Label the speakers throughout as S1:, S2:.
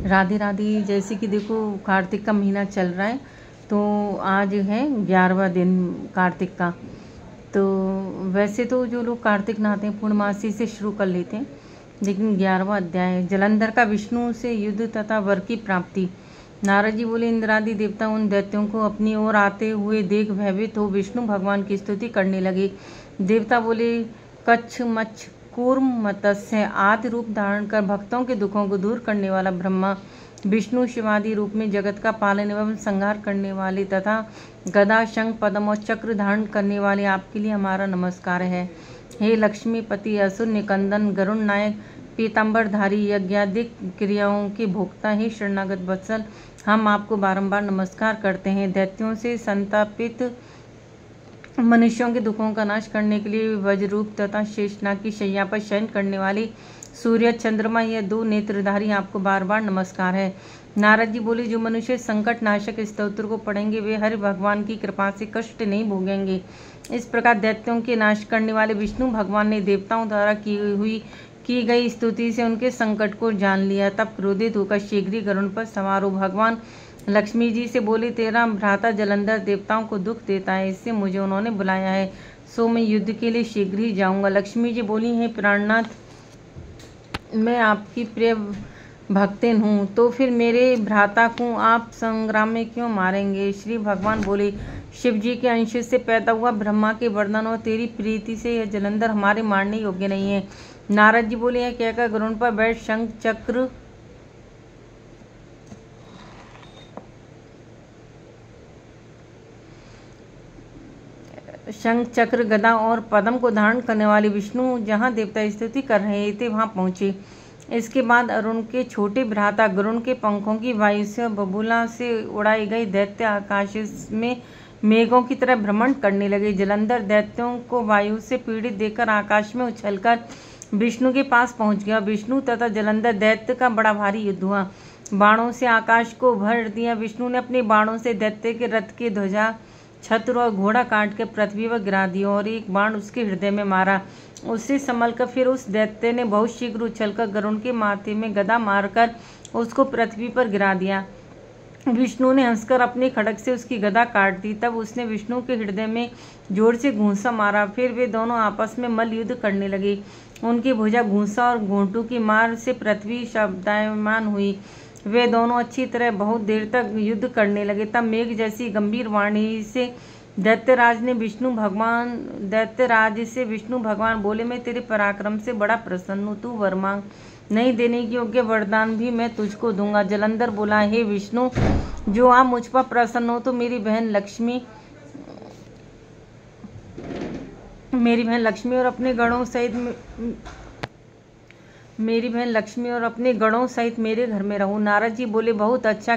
S1: राधे राधे। जैसे कि देखो कार्तिक का महीना चल रहा है, तो आज है 11वां दिन कार्तिक का। तो वैसे तो जो लोग कार्तिक नहाते हैं पूर्णमासी से शुरू कर लेते हैं, लेकिन 11वां अध्याय है जलंधर का विष्णु से युद्ध तथा वर की प्राप्ति। नारद जी बोले, इंद्रादि देवता उन दैत्यों को अपनी ओर आते हुए देख भयभीत हो विष्णु भगवान की स्तुति करने लगे। देवता बोले, कच्छ मच्छ कूर्म मत्स्य आदि रूप धारण कर भक्तों के दुखों को दूर करने वाला ब्रह्मा विष्णु शिवादि रूप में जगत का पालन एवं संहार करने वाले तथा गदा शंख पद्म और चक्र धारण करने वाले आपके लिए हमारा नमस्कार है। हे लक्ष्मीपति असुर निकंदन गरुण नायक पीताम्बरधारी यज्ञादिक क्रियाओं के भोक्ता, हे शरणागत वत्सल हम आपको बारंबार नमस्कार करते हैं। दैत्यों से संतापित मनुष्यों के दुखों का नाश करने के लिए वज्ररूप तथा शेषनाग की शैया पर शयन करने वाले सूर्य चंद्रमा यह दो नेत्रधारी आपको बार बार नमस्कार है। नारद जी बोले, जो मनुष्य संकट नाशक स्तोत्र को पढ़ेंगे वे हरि भगवान की कृपा से कष्ट नहीं भोगेंगे। इस प्रकार दैत्यों के नाश करने वाले विष्णु भगवान ने देवताओं द्वारा की गई स्तुति से उनके संकट को जान लिया। तब क्रोधित होकर शीघ्र ही गरुड़ पर सवार हो भगवान लक्ष्मी जी से बोले, तेरा भ्राता जलंधर देवताओं को दुख देता है, इससे मुझे उन्होंने बुलाया है, सो मैं युद्ध के लिए शीघ्र ही जाऊंगा। लक्ष्मी जी बोली, हे प्राणनाथ, मैं आपकी प्रिय भक्तिन हूँ, तो फिर मेरे भ्राता को आप संग्राम में क्यों मारेंगे। श्री भगवान बोले, शिव जी के अंश से पैदा हुआ ब्रह्मा के वरदान और तेरी प्रीति से यह जलंधर हमारे मारने योग्य नहीं है। नारद जी बोले, यह कहकर गरुड़ पर बैठ शंख चक्र गदा और पद्म को धारण करने वाले विष्णु जहाँ देवता स्तुति कर रहे थे वहां पहुंचे। इसके बाद अरुण के छोटे भ्राता गरुड़ के पंखों की वायु से बबूला से उड़ाए गए दैत्य आकाश में मेघों की तरह भ्रमण करने लगे। जलंधर दैत्यों को वायु से पीड़ित देखकर आकाश में उछलकर विष्णु के पास पहुंच गया। विष्णु तथा जलंधर दैत्य का बड़ा भारी युद्ध हुआ। बाणों से आकाश को भर दिया। विष्णु ने अपने बाणों से दैत्य के रथ के ध्वजा छत्र और घोड़ा काट के पृथ्वी पर गिरा दिया और एक बाण उसके हृदय में मारा। उससे संभलकर फिर उस दैत्य ने बहुत शीघ्र उछलकर गरुड़ के माथे में गदा मारकर उसको पृथ्वी पर गिरा दिया। विष्णु ने हंसकर अपने खड्ग से उसकी गदा काट दी। तब उसने विष्णु के हृदय में जोर से घूंसा मारा। फिर वे दोनों आपस में मल्ल युद्ध करने लगे। उनकी भुजा घूंसा और घोंटू की मार से पृथ्वी शब्दायमान हुई। वे दोनों अच्छी तरह बहुत देर तक युद्ध करने लगे। तब मेघ जैसी गंभीर वाणी से दैत्यराज से विष्णु भगवान बोले, मैं तेरे पराक्रम से बड़ा प्रसन्न हूँ, तू वर मांग, नहीं देने के योग्य वरदान भी मैं तुझको दूंगा। जलंधर बोला, हे विष्णु, जो आप मुझ पर प्रसन्न हो तो मेरी बहन लक्ष्मी और अपने गणों सहित मेरे घर में रहो। नारद जी बोले, बहुत अच्छा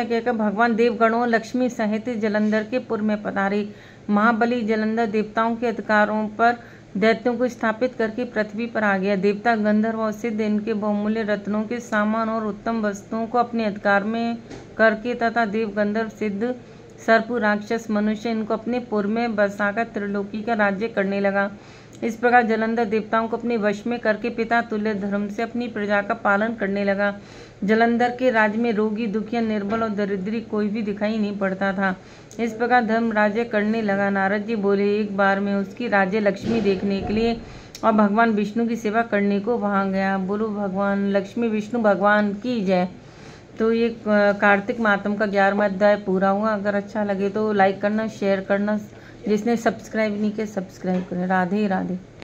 S1: कहकर भगवान देवगणों और लक्ष्मी सहित जलंधर के पुर में पधारे। महाबली जलंधर देवताओं के अधिकारों पर दैत्यों को स्थापित करके पृथ्वी पर आ गया। देवता गंधर्व और सिद्ध इनके बहुमूल्य रत्नों के सामान और उत्तम वस्तुओं को अपने अधिकार में करके तथा देव गंधर्व सिद्ध सर्प राक्षस मनुष्य इनको अपने पुर में बसाकर त्रिलोकी का राज्य करने लगा। इस प्रकार जलंधर देवताओं को अपने वश में करके पिता तुल्य धर्म से अपनी प्रजा का पालन करने लगा। जलंधर के राज्य में रोगी, दुखिया, निर्बल और दरिद्री कोई भी दिखाई नहीं पड़ता था। इस प्रकार धर्म राज्य करने लगा। नारद जी बोले, एक बार मैं उसकी राज्य लक्ष्मी देखने के लिए और भगवान विष्णु की सेवा करने को वहां गया। बोलो भगवान लक्ष्मी विष्णु भगवान की जय। तो ये कार्तिक मातम का 11वां अध्याय पूरा हुआ। अगर अच्छा लगे तो लाइक करना, शेयर करना, जिसने सब्सक्राइब नहीं किया सब्सक्राइब करें। राधे राधे।